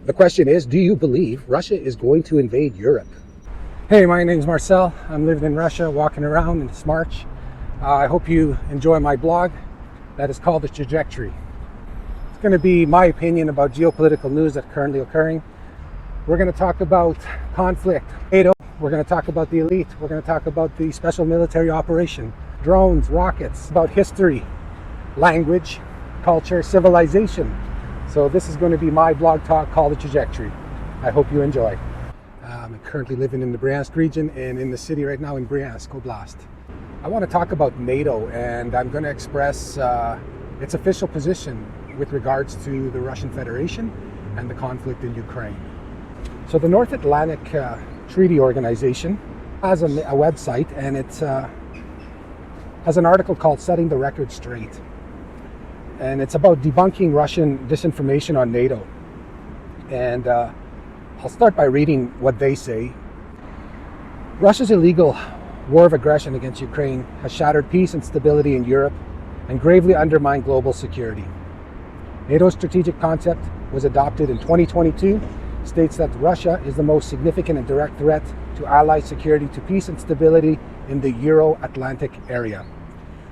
The question is, do you believe Russia is going to invade Europe? Hey, my name's Marcel. I'm living in Russia, walking around, and it's March. I hope you enjoy my blog that is called The Trajectory. It's going to be my opinion about geopolitical news that's currently occurring. We're going to talk about conflict, NATO. We're going to talk about the elite. We're going to talk about the special military operation, drones, rockets, about history, language, culture, civilization. So this is going to be my blog talk called The Trajectory. I hope you enjoy. I'm currently living in the Bryansk region and in the city right now in Bryansk Oblast. I want to talk about NATO, and I'm going to express its official position with regards to the Russian Federation and the conflict in Ukraine. So the North Atlantic Treaty Organization has a website, and it has an article called Setting the Record Straight. And it's about debunking Russian disinformation on NATO. And I'll start by reading what they say. Russia's illegal war of aggression against Ukraine has shattered peace and stability in Europe and gravely undermined global security. NATO's strategic concept was adopted in 2022, states that Russia is the most significant and direct threat to Allied security, to peace and stability in the Euro-Atlantic area.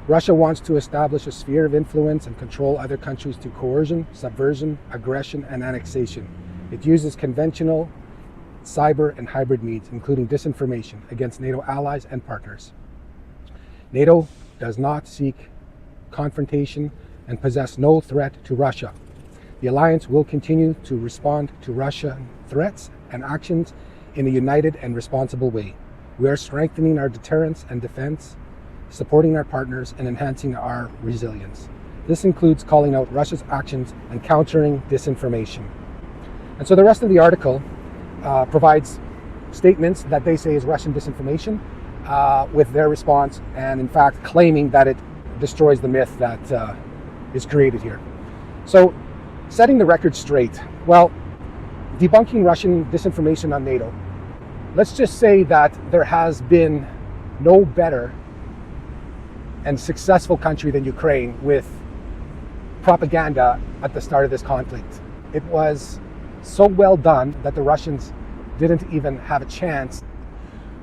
Russia wants to establish a sphere of influence and control other countries through coercion, subversion, aggression, and annexation. It uses conventional, cyber, and hybrid means, including disinformation, against NATO allies and partners. NATO does not seek confrontation and possess no threat to Russia. The alliance will continue to respond to Russian threats and actions in a united and responsible way. We are strengthening our deterrence and defense, supporting our partners, and enhancing our resilience. This includes calling out Russia's actions and countering disinformation. And so the rest of the article provides statements that they say is Russian disinformation with their response, and in fact claiming that it destroys the myth that is created here. So, setting the record straight. Well, debunking Russian disinformation on NATO. Let's just say that there has been no better and successful country than Ukraine with propaganda at the start of this conflict. It was so well done that the Russians didn't even have a chance.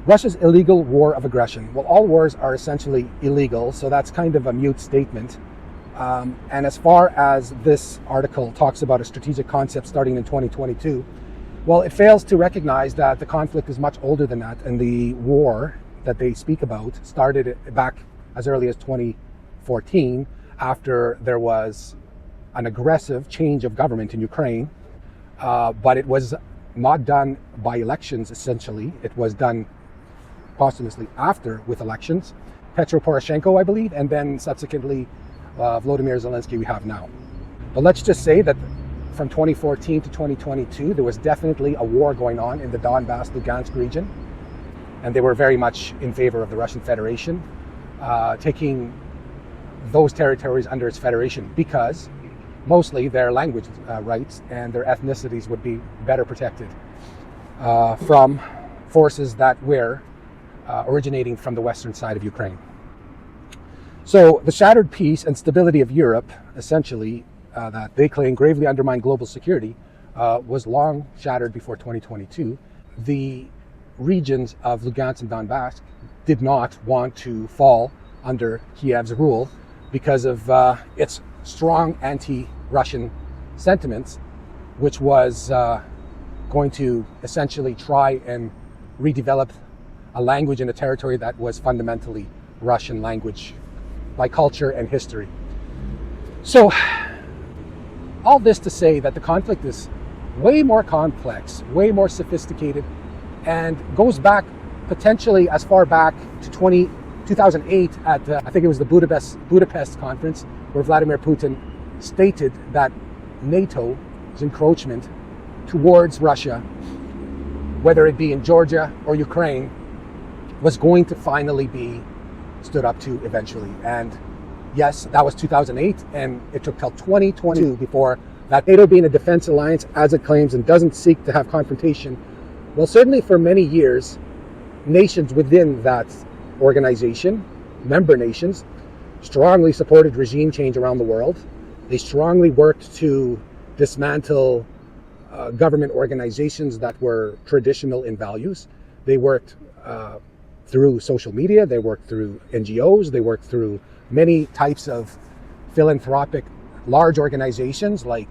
Russia's illegal war of aggression. Well, all wars are essentially illegal, so that's kind of a mute statement. And as far as this article talks about a strategic concept starting in 2022, well, it fails to recognize that the conflict is much older than that, and the war that they speak about started back as early as 2014, after there was an aggressive change of government in Ukraine. But it was not done by elections, essentially. It was done posthumously after, with elections. Petro Poroshenko, I believe, and then subsequently Volodymyr Zelensky we have now. But let's just say that from 2014 to 2022, there was definitely a war going on in the Donbass, Lugansk region, and they were very much in favor of the Russian Federation taking those territories under its federation, because mostly their language rights and their ethnicities would be better protected from forces that were originating from the western side of Ukraine. So the shattered peace and stability of Europe, essentially, that they claim gravely undermined global security, was long shattered before 2022. The regions of Lugansk and Donbass did not want to fall under Kiev's rule because of its strong anti-Russian sentiments, which was going to essentially try and redevelop a language in a territory that was fundamentally Russian language by culture and history. So all this to say that the conflict is way more complex, way more sophisticated, and goes back potentially as far back to 2008 at I think it was the Budapest conference, where Vladimir Putin stated that NATO's encroachment towards Russia, whether it be in Georgia or Ukraine, was going to finally be stood up to eventually. And yes, that was 2008, and it took till 2022 before that NATO, being a defense alliance as it claims and doesn't seek to have confrontation, well, certainly for many years, nations within that organization, member nations, strongly supported regime change around the world. They strongly worked to dismantle government organizations that were traditional in values. They worked through social media, they worked through NGOs, they worked through many types of philanthropic large organizations like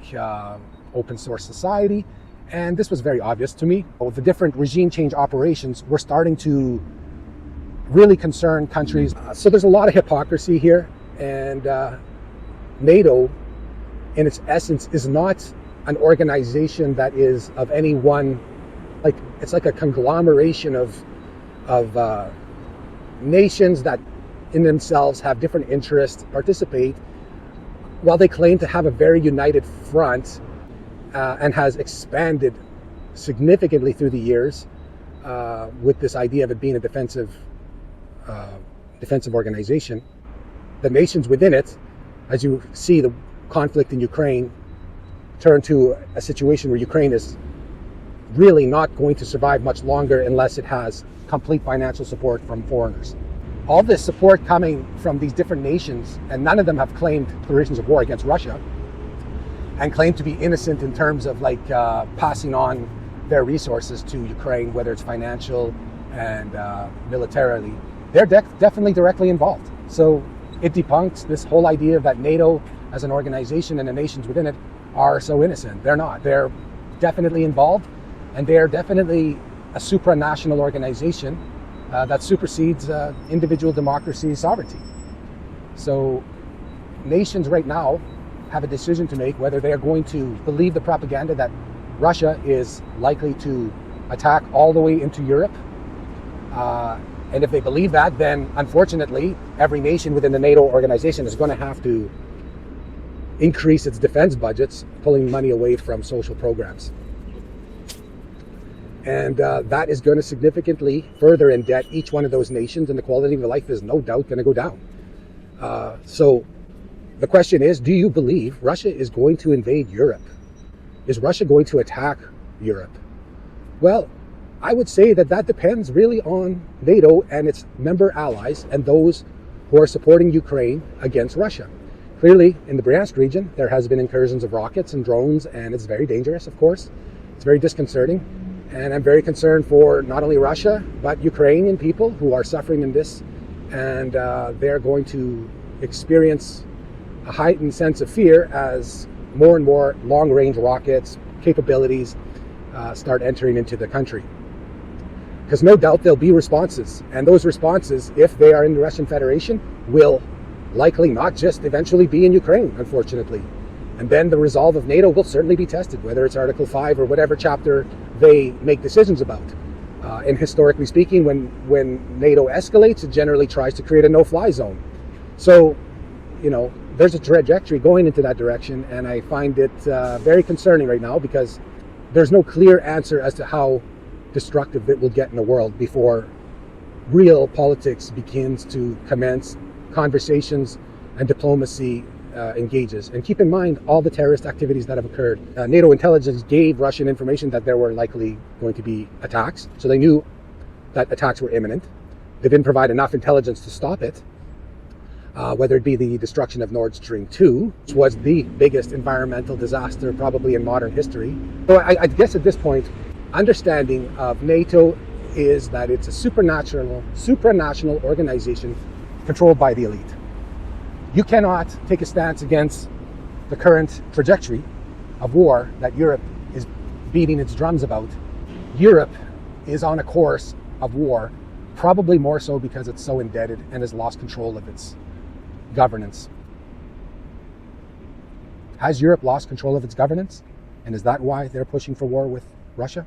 Open Source Society. And this was very obvious to me. The different regime change operations were starting to really concern countries. So there's a lot of hypocrisy here. And NATO, in its essence, is not an organization that is of any one, like it's like a conglomeration of nations that in themselves have different interests, participate, while they claim to have a very united front and has expanded significantly through the years with this idea of it being a defensive organization. The nations within it, as you see the conflict in Ukraine turn to a situation where Ukraine is really not going to survive much longer unless it has complete financial support from foreigners. All this support coming from these different nations, and none of them have claimed declarations of war against Russia and claim to be innocent in terms of like passing on their resources to Ukraine, whether it's financial and militarily. They're definitely directly involved. So it debunks this whole idea that NATO as an organization and the nations within it are so innocent. They're not. They're definitely involved, and they're definitely a supranational organization that supersedes individual democracy's sovereignty. So nations right now have a decision to make whether they are going to believe the propaganda that Russia is likely to attack all the way into Europe. And if they believe that, then unfortunately, every nation within the NATO organization is going to have to increase its defense budgets, pulling money away from social programs. And that is going to significantly further indebt each one of those nations, and the quality of life is no doubt going to go down. So the question is, do you believe Russia is going to invade Europe? Is Russia going to attack Europe? Well, I would say that that depends really on NATO and its member allies and those who are supporting Ukraine against Russia. Clearly, in the Bryansk region, there has been incursions of rockets and drones, and it's very dangerous, of course. It's very disconcerting. And I'm very concerned for not only Russia, but Ukrainian people who are suffering in this. And they're going to experience a heightened sense of fear as more and more long-range rockets capabilities start entering into the country. Because no doubt there'll be responses. And those responses, if they are in the Russian Federation, will likely not just eventually be in Ukraine, unfortunately. And then the resolve of NATO will certainly be tested, whether it's Article 5 or whatever chapter they make decisions about. And historically speaking, when NATO escalates, it generally tries to create a no-fly zone. So, you know, there's a trajectory going into that direction, and I find it very concerning right now because there's no clear answer as to how destructive it will get in the world before real politics begins to commence, conversations and diplomacy engages. And keep in mind all the terrorist activities that have occurred. NATO intelligence gave Russian information that there were likely going to be attacks, so they knew that attacks were imminent. They didn't provide enough intelligence to stop it, whether it be the destruction of Nord Stream 2, which was the biggest environmental disaster probably in modern history. So I guess at this point, understanding of NATO is that it's a supranational organization controlled by the elite. You cannot take a stance against the current trajectory of war that Europe is beating its drums about. Europe is on a course of war, probably more so because it's so indebted and has lost control of its governance. Has Europe lost control of its governance? And is that why they're pushing for war with Russia?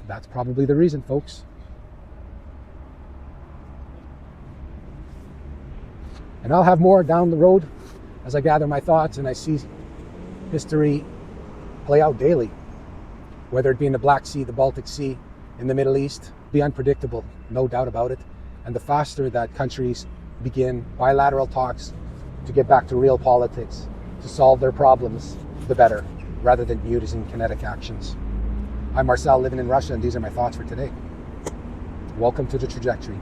That's probably the reason, folks. And I'll have more down the road as I gather my thoughts and I see history play out daily, whether it be in the Black Sea, the Baltic Sea, in the Middle East. Be unpredictable, no doubt about it. And the faster that countries begin bilateral talks to get back to real politics, to solve their problems, the better, rather than using kinetic actions. I'm Marcel, living in Russia, and these are my thoughts for today. Welcome to The Trajectory.